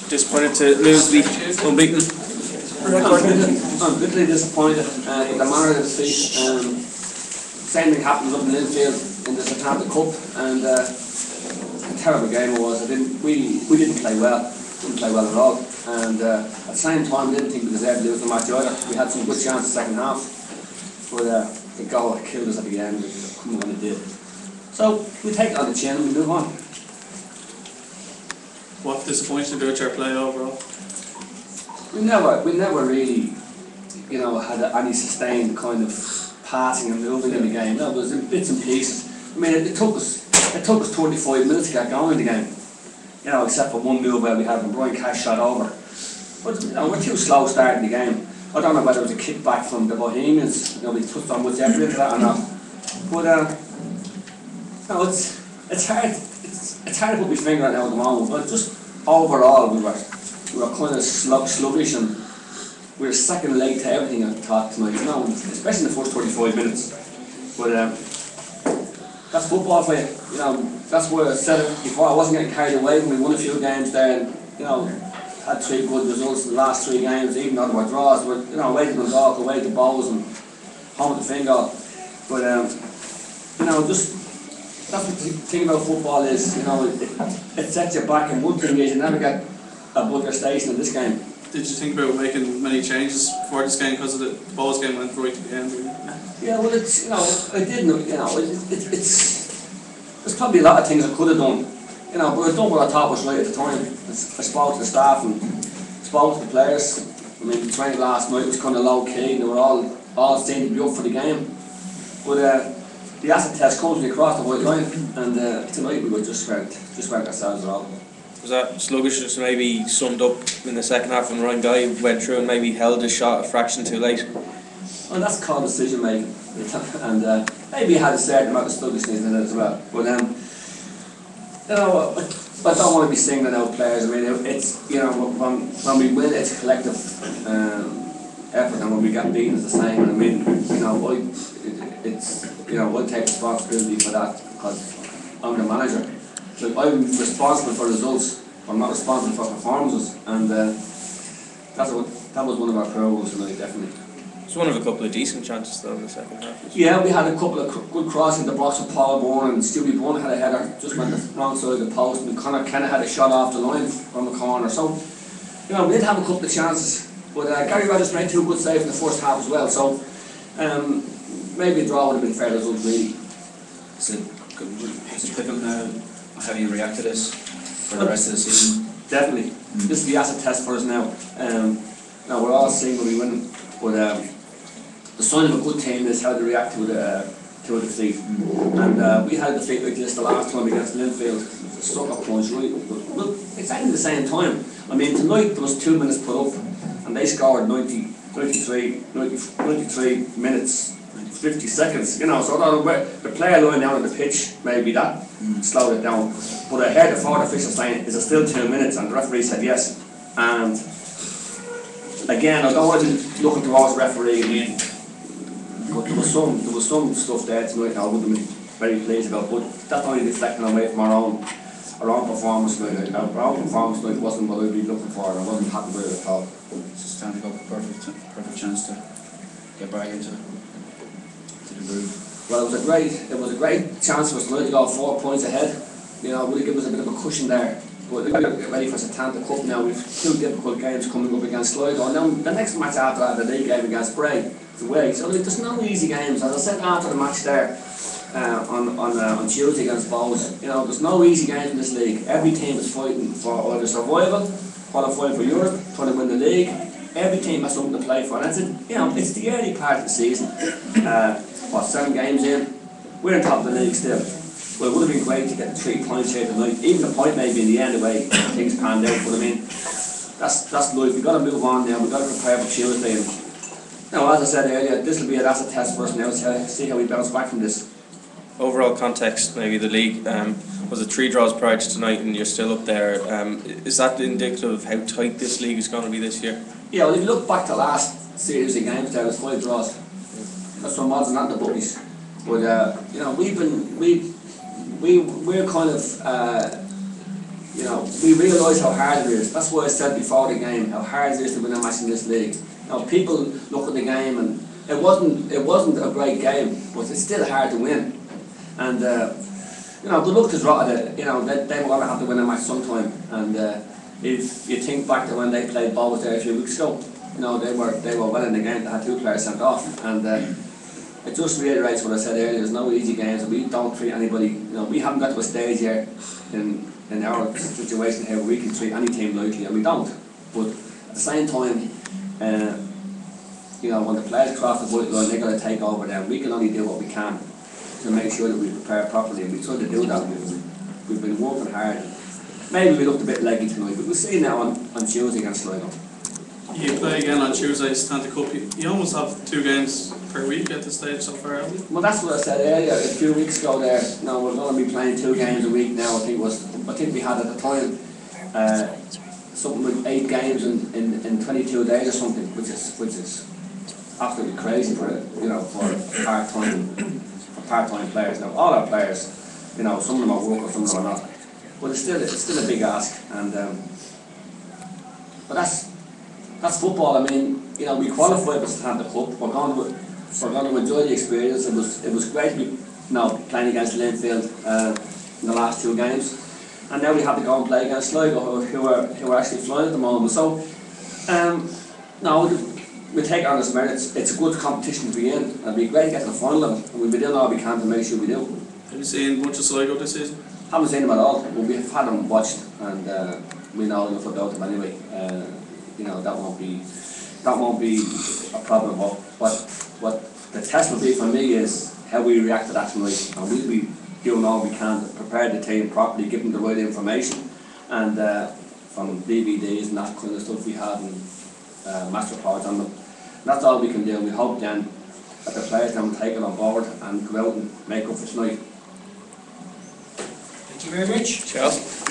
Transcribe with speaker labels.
Speaker 1: Disappointed to lose the unbeaten.
Speaker 2: I'm bitterly disappointed with the manner of the defeat. Same thing happened up in Linfield in the Atlantic Cup, and a terrible game it was. We didn't play well. Didn't play well at all. And at the same time, we didn't think we deserved to lose the match either. We had some good chances second half, but the goal killed us at the end. We couldn't when it did. So we take it on the chin and we move on.
Speaker 1: What disappointed you about your play overall?
Speaker 2: We never really, had any sustained kind of passing and moving in the game. No, it was in bits and pieces. I mean, it took us 25 minutes to get going in the game. Except for one move where we had Brian Cash shot over. But we're too slow starting the game. I don't know whether it was a kickback from the Bohemians. We touched on what's ever into that or not. But it's hard. It's hard to put my finger on it at the moment. But just overall, we were kind of sluggish, and we were second late to everything I thought tonight. Especially in the first 35 minutes. But that's football for you. That's where I said it before. I wasn't getting carried away when we won a few games there. And, had 3 good results in the last 3 games, even though they were draws. But away to Dundalk, away to Bows, and home to Fingal. But just that's what the thing about football is. It sets you back. And one thing is, you never get above your station in this game.
Speaker 1: Did you think about making many changes before this game because of the Bows game went right to the end?
Speaker 2: Yeah, well, it's I didn't. It's there's probably a lot of things I could have done. But I done what I thought was right at the time. I spoke to the staff and spoke to the players. I mean, the training last night was kind of low key. They were all seemed to be up for the game. But the acid test comes across the white line, and tonight we were just weren't ourselves at all.
Speaker 3: Was that sluggishness maybe summed up in the second half when Ryan Guy went through and maybe held his shot a fraction too late?
Speaker 2: Well, that's called decision making, and maybe he had a certain amount of sluggishness in it as well. But I don't want to be singling out players. I mean, it's when we win, it's a collective effort, and when we get beaten, it's the same. And I mean, I take responsibility for that because I'm the manager. So I'm responsible for results. I'm not responsible for performances, and that was one of our problems tonight, definitely.
Speaker 3: It's one of a couple of decent chances though in the second half.
Speaker 2: Yeah, we had a couple of good crosses in the box with Paul Bourne, and Stewie Bourne had a header just went the wrong side of the post, and Conor Kenna had a shot off the line from the corner. So, we did have a couple of chances, but Gary Rogers made 2 good saves in the first half as well. So, maybe a draw would have been fair result, really.
Speaker 4: Is it pivotal now how you react to this for the rest of the season?
Speaker 2: Definitely. This is the acid test for us now. We're all seeing when we win, but the sign of a good team is how they react to a defeat. And we had a defeat like this the last time against Linfield. It was a sucker punch, really. Well, exactly the same time. I mean, tonight there was 2 minutes put up, and they scored 93 minutes, 50 seconds. So the player lying down on the pitch, maybe that slowed it down. But I heard the fourth official saying, "Is it still 2 minutes?" And the referee said yes. And again, I don't want to be looking towards the referee again. But there was some stuff there tonight I wouldn't have been very pleased about. But that's only reflecting away from our own performance tonight. Our own performance tonight wasn't what I'd be looking for, and I wasn't happy with it at all.
Speaker 4: It's just time to go for perfect chance to get back into the groove.
Speaker 2: Well, it was a great chance for us tonight to go 4 points ahead. It would have given us a bit of a cushion there. But we've got to get ready for the Atlantic Cup now. We've 2 difficult games coming up against Sligo. And then the next match after that, the league game against Bray, it's away. So there's no easy games. As I said after the match there on Tuesday against Bows, there's no easy games in this league. Every team is fighting for either survival, qualifying for Europe, trying to win the league. Every team has something to play for. And it's the early part of the season. 7 games in, we're on top of the league still. Well, it would have been great to get 3 points here tonight. Even the point maybe in the end, the way things panned out. But I mean, that's life. We've got to move on now. We've got to prepare for Tuesday. And as I said earlier, this will be an acid test for us now to see how we bounce back from this.
Speaker 3: Overall context, maybe the league was it 3 draws prior to tonight, and you're still up there. Is that indicative of how tight this league is going to be this year?
Speaker 2: Yeah. Well, if you look back to last series of games, there was 5 draws. That's from odds and not the bookies. But we're kind of you know, we realise how hard it is. That's why I said before the game how hard it is to win a match in this league. You know, people look at the game and it wasn't a great game, but it's still hard to win. And you know, good luck to Drogheda. You know, they were going to have to win a match sometime. And if you think back to when they played Bows there a few weeks ago, you know, they were well in the game. They had 2 players sent off, and it just reiterates what I said earlier. There's no easy games, and we don't treat anybody. You know, we haven't got to a stage yet in our situation here where we can treat any team lightly, and we don't. But at the same time, you know, when the players cross the white line, they're going to take over them. We can only do what we can to make sure that we prepare properly, and we try to do that. We've been working hard. Maybe we looked a bit leggy tonight, but we'll see now on Tuesday against Sligo.
Speaker 1: You play again on Tuesday, Stanley Cup. You almost have 2 games per week at this stage so far, haven't you?
Speaker 2: Well, that's what I said earlier. A few weeks ago there, no, we're going to be playing 2 games a week now. I think we had at the time something with 8 games in 22 days or something, which is absolutely crazy for part-time players. Now all our players, you know, some of them are working, some of them are not, but it's still a big ask. And but that's football. I mean, you know, we qualified for Stanley Cup. We're going to enjoy the experience. It was great to be, you know, playing against Linfield in the last 2 games, and now we have to go and play against Sligo, who are actually flying at the moment. So, no, we take it on as merit. It's a good competition to be in. It'd be great to get to the final, and we'll be doing all we can to make sure we do.
Speaker 1: Have you seen much of Sligo this season?
Speaker 2: Haven't seen them at all. Well, we've had them watched, and we know enough about them anyway. You know, that won't be a problem. What the test will be for me is how we react to that tonight, and we'll be doing all we can to prepare the team properly, give them the right information, and from DVDs and that kind of stuff we have, and match reports on them. And that's all we can do. We hope then that the players then will take it on board and go out and make up for tonight.
Speaker 5: Thank you very much.
Speaker 3: Cheers.